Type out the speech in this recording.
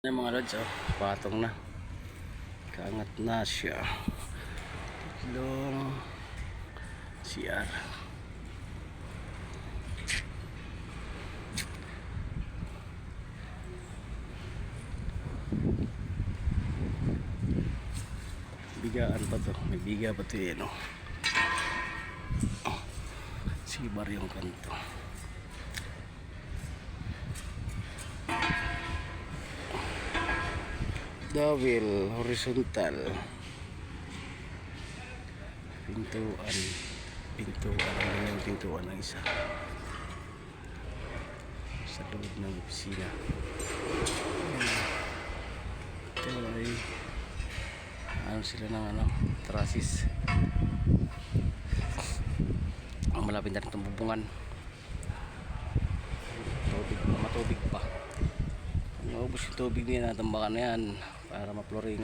Yan mga lods, patong na, kaangat na siya. Tatlong CR. Bigaan pa to, may biga pa to yan sibar yung kanto. Double horizontal, pintuan ng isa sa loob ng opisina. Ito ay sila ng trasis. Malapit na rin itong bubungan, matubig pa. Naubos yung tubig niya, natambakan na yan para ma-flooring.